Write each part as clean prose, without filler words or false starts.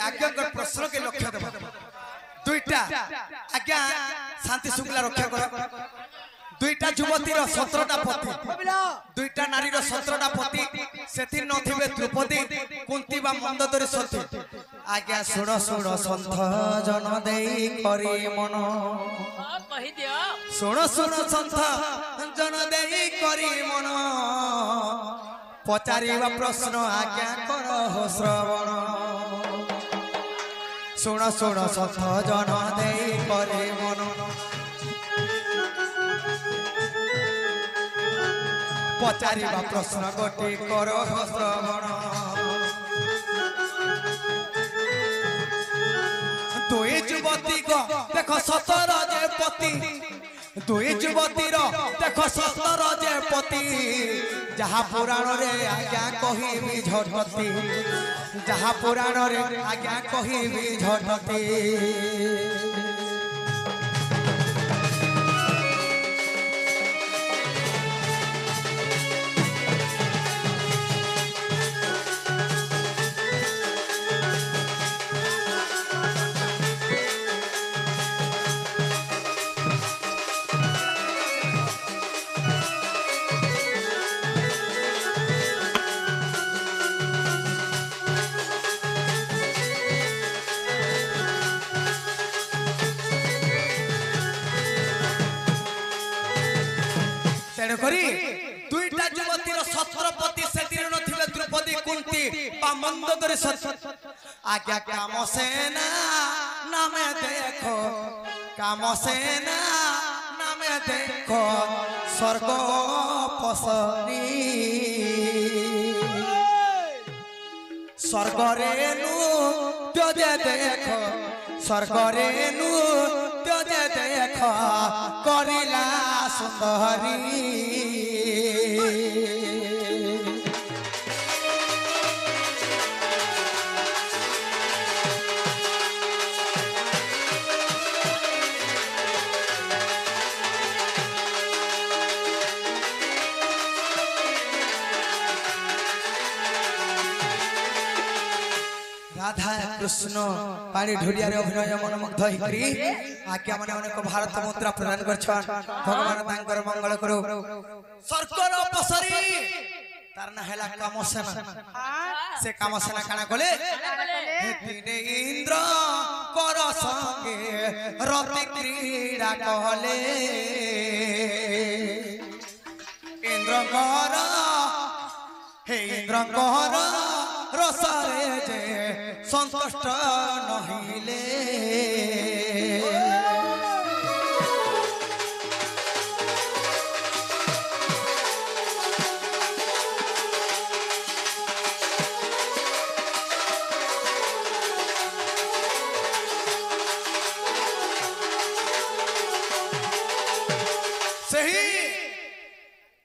आज्ञा प्रश्न के लक्ष्य देव दुईटा आज्ञा शांति शुक्ला रक्षा कर दुईटा युवतीर 17टा पति दुईटा नारीर 17टा पति सेथि नथिबे द्रौपदी कुंती बा मंदोदरी सती आज्ञा सुण सुण संथ जन देई करी मन कहि दियो सुण सुण संथ जन देई करी मन पचारिबा प्रश्न आज्ञा कर हो श्रवण सुण सुण संथ जन देई करी मन पचारिबा प्रश्न गोटी कर हो श्रवण दुई युवती को देख 17 जे पति दुई युवतीर देख 17 जे पति जहा पुराण रे आज्ञा कहिबी झटती जहा पुराण रे आज्ञा कहिबी झटती दुईटा युवतीर 17 पति सेतिर नथिबे द्रौपदी कुंती बा मंदोदरी सती आज्ञा कामसेना नामे देखो कामसेना नामे देखो स्वर्ग पसनी स्वर्ग रेणु त्योजे देखो स्वर्ग रेणु त्योजे देखो करिला सुंदरी राधा कृष्ण पानी ढोलिया रे अभिनय मनमुग्ध होई आज्ञा माने अनेक भारत मुद्रा प्रदान करछन भगवान तांकर मंगल करो सर्कर पसरी तार ना हैला कामसेना से कामसेना काना कोले दिने इंद्र कर संगे रति क्रीड़ा कहले इंद्र कर हे इंद्र कर रसरे जे संतुष्ट नहिले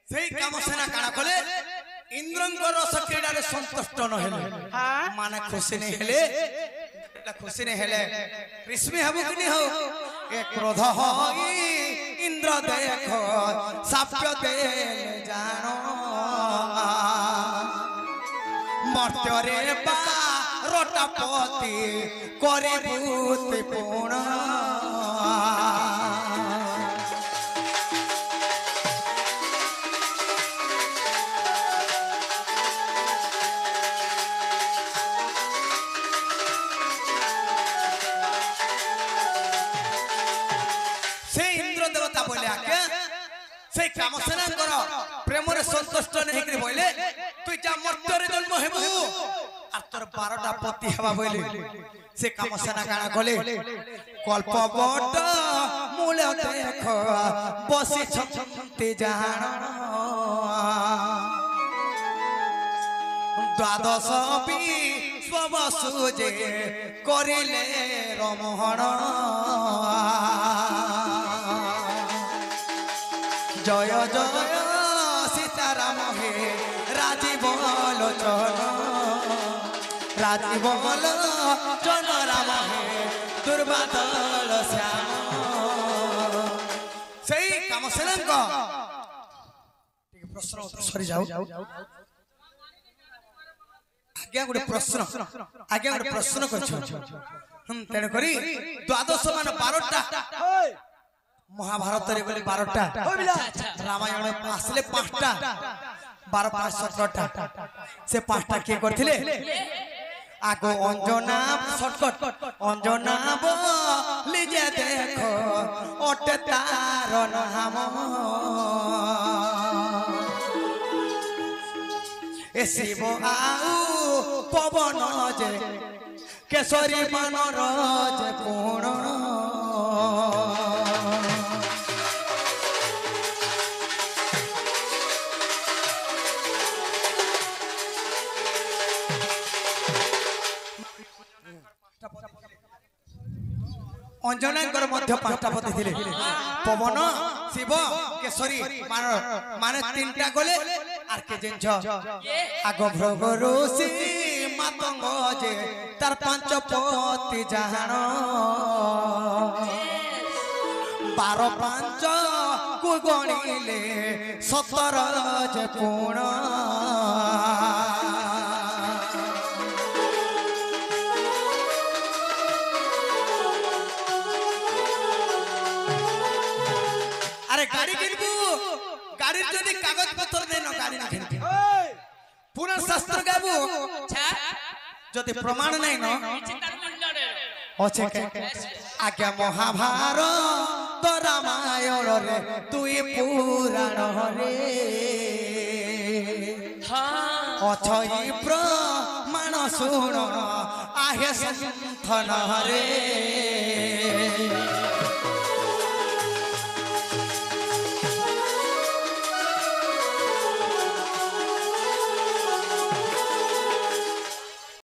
सही कामसेना काना कले इंद्रंकर रस क्रीड़ा रे संतुष्ट न हेले माने खुशी नहीं हेले खुशी नहीं हेले कृष्ण हबु कि नहीं हो ए क्रोध होई इंद्र देखो साप्य दे जानो मर्त्य रे बा रोटापति करे भूति पूर्ण से कामसेना कर प्रेम रे संतुष्ट नहीं कि बोले तू जा मर्त्य रे जन्म हेबू आ तोर 12टा पति हेबा बोले से कामसेना काना कले कल्प बट मूल देख बसी छंते जान द्वादश भी स्वसुजे करिले रमहण जय जय सीताराम हे राजीव लोचन राजीव लोचन राम हे दुर्बादल श्याम सही कामसेना को प्रश्न उत्तर सरी जाओ आज्ञा गोटे प्रश्न करछ तेणु करी द्वादश मान 12टा महाभारत रे गले 12टा रामायण आसले 5टा 12 5 17टा से 5टा के करथिले आगो अंजना शॉर्टकट अंजना बोली जे देखो ओटे तार नाम ए शिव आउ पवन जे केसरी मानर जे पूर्ण अंजनाकर मध्य 5टा पति थिले पवन शिव केसरी माने 3टा गले आर के जेंझ आगो भृग ऋषि मातंग जे तार 5 पति जान 12 5 को गणिले 17 जे पूर्ण गाड़ी किनबू गाड़ी जदी कागज पत्र नै न गाड़ी न किनबू पुराण शास्त्र गाबू जदी प्रमाण नै न ओछे के आज्ञा महाभारत रामायण रे तुई पुराण रे अछई प्रमाण सुन आहे संथन रे